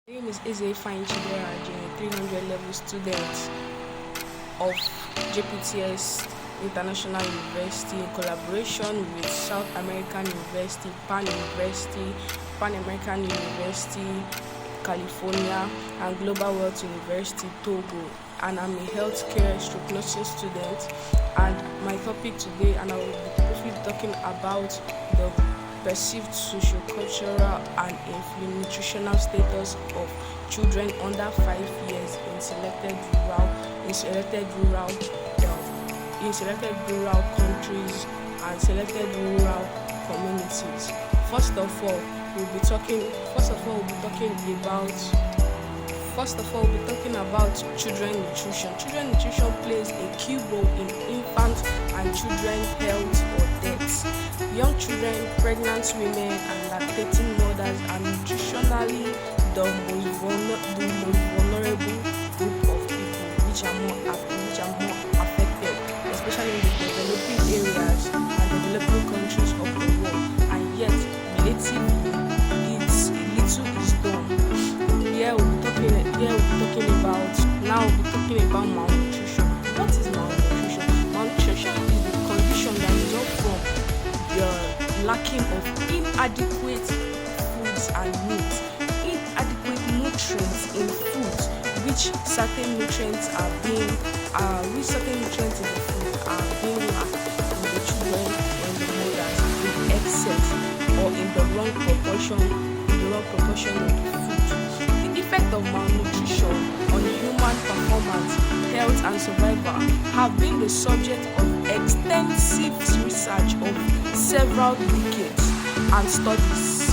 My name is Eze Fine Chidera, Junior 300 level student of JPTS International University in collaboration with South American University, Pan American University, California, and Global Wealth University, Togo. And I'm a healthcare nursing student. And my topic today, and I will be briefly talking about the perceived socio-cultural and nutritional status of children under 5 years in selected rural countries and selected rural communities. First of all, we'll be talking about children nutrition. Children nutrition plays a key role in infant and children's health or death. Young children, pregnant women, and lactating mothers are nutritionally the most vulnerable group of people which are more affected, especially in the developing areas and developing countries of the world. And yet, relatively, little is done. We'll be talking about malnutrition. What is malnutrition? Malnutrition is the condition that results from the lacking of inadequate foods and meats, inadequate nutrients in foods, which certain nutrients in the food are being lacked in the children or in the mothers in excess or in the wrong proportion of the food. The effect of malnutrition on human performance, health, and survival have been the subject of extensive research of several decades and studies.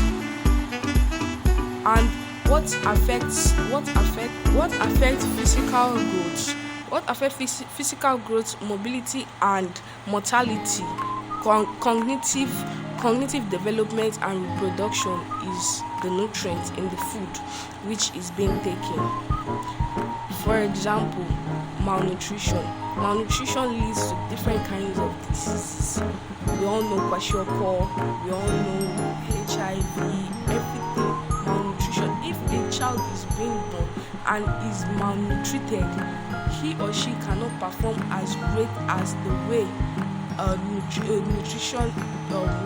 And what affects physical growth, mobility, and mortality, cognitive development, and reproduction is the nutrients in the food which is being taken. For example, malnutrition. Malnutrition leads to different kinds of diseases. We all know kwashiorkor, we all know HIV, everything. Malnutrition. If a child is being born and is malnutrited, he or she cannot perform as great as the way a nutrition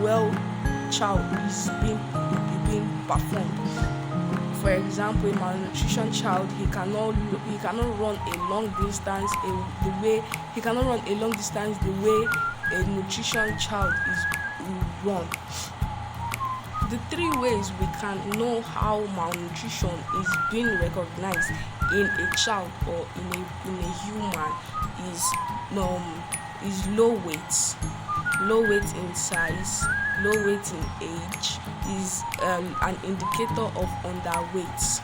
well child is being performed. For example, a malnutrition child, he cannot run a long distance the way a nutrition child is run. The three ways we can know how malnutrition is being recognized in a child or in a human is low weight in size, low weight in age, is an indicator of underweight.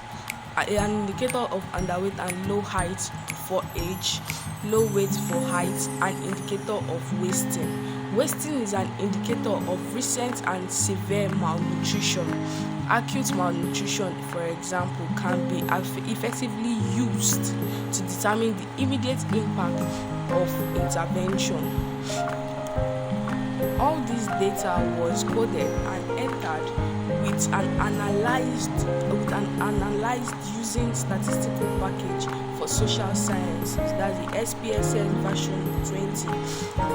An indicator of underweight and low height for age, low weight for height, an indicator of wasting. Wasting is an indicator of recent and severe malnutrition. Acute malnutrition, for example, can be effectively used to determine the immediate impact of intervention. All this data was coded and entered with an analyzed using statistical package for social sciences, that's the SPSS version 20.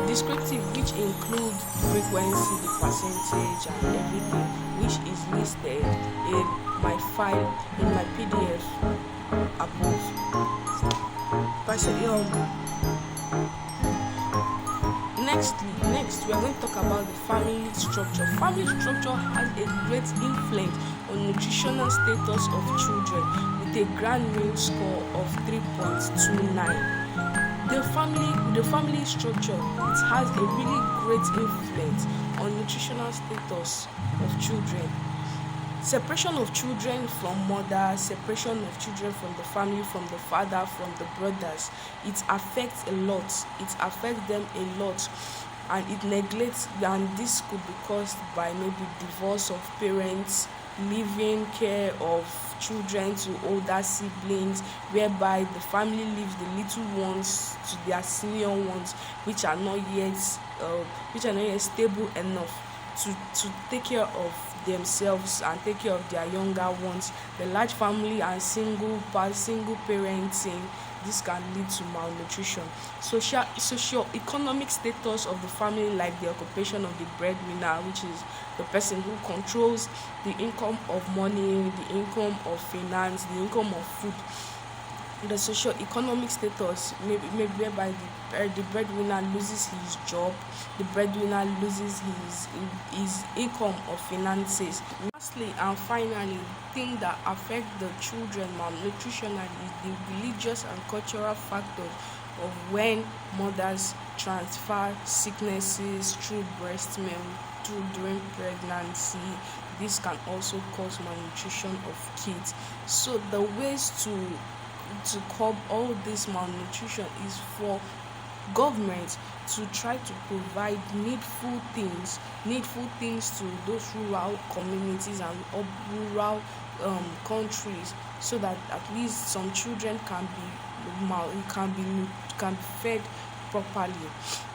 Descriptive, which include frequency, the percentage, and everything, which is listed in my file in my PDF above. Next, we are going to talk about the family structure. Family structure has a great influence on nutritional status of children with a grand mean score of 3.29. The family structure, it has a really great influence on nutritional status of children. Separation of children from mother, separation of children from the family, from the father, from the brothers, it affects them a lot, and it neglects, and this could be caused by maybe divorce of parents, leaving care of children to older siblings, whereby the family leaves the little ones to their senior ones, which are not yet stable enough to take care of themselves and take care of their younger ones. The large family and single parenting, this can lead to malnutrition. Socio-economic status of the family, like the occupation of the breadwinner, which is the person who controls the income of money, the income of finance, the income of food. The socio-economic status maybe whereby the breadwinner loses his job, the breadwinner loses his income of finances. Lastly and finally, things that affect the children malnutritionally is the religious and cultural factors of when mothers transfer sicknesses through breast milk, during pregnancy. This can also cause malnutrition of kids. So the ways to curb all this malnutrition is for government to try to provide needful things to those rural communities and rural countries, so that at least some children can be fed properly.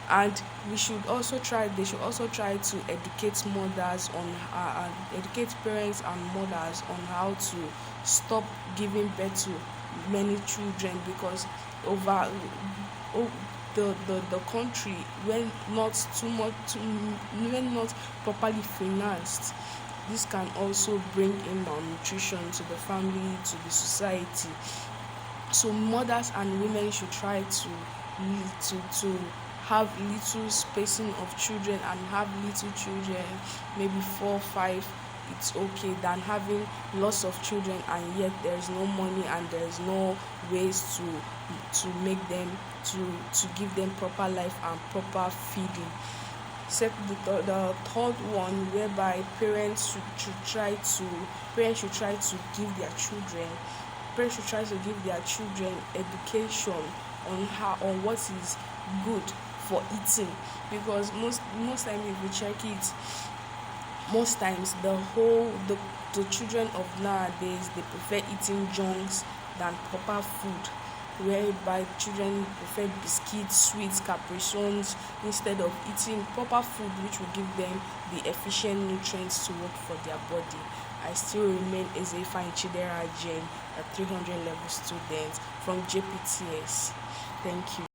And they should also try to educate mothers on educate parents and mothers on how to stop giving birth to many children, because over the country, when not properly financed, this can also bring in malnutrition to the family, to the society. So mothers and women should try to have little spacing of children and have little children, maybe 4 5. It's okay than having lots of children and yet there is no money and there is no ways to make them to give them proper life and proper feeding. The third one, whereby parents should try to give their children education on what is good for eating, because most times if you check it, most times the children of nowadays, they prefer eating junks than proper food, whereby children prefer biscuits, sweets, capriccions, instead of eating proper food which will give them the efficient nutrients to work for their body. I still remain Ezeifa Chidera Jane, a 300 level student from JPTS. Thank you.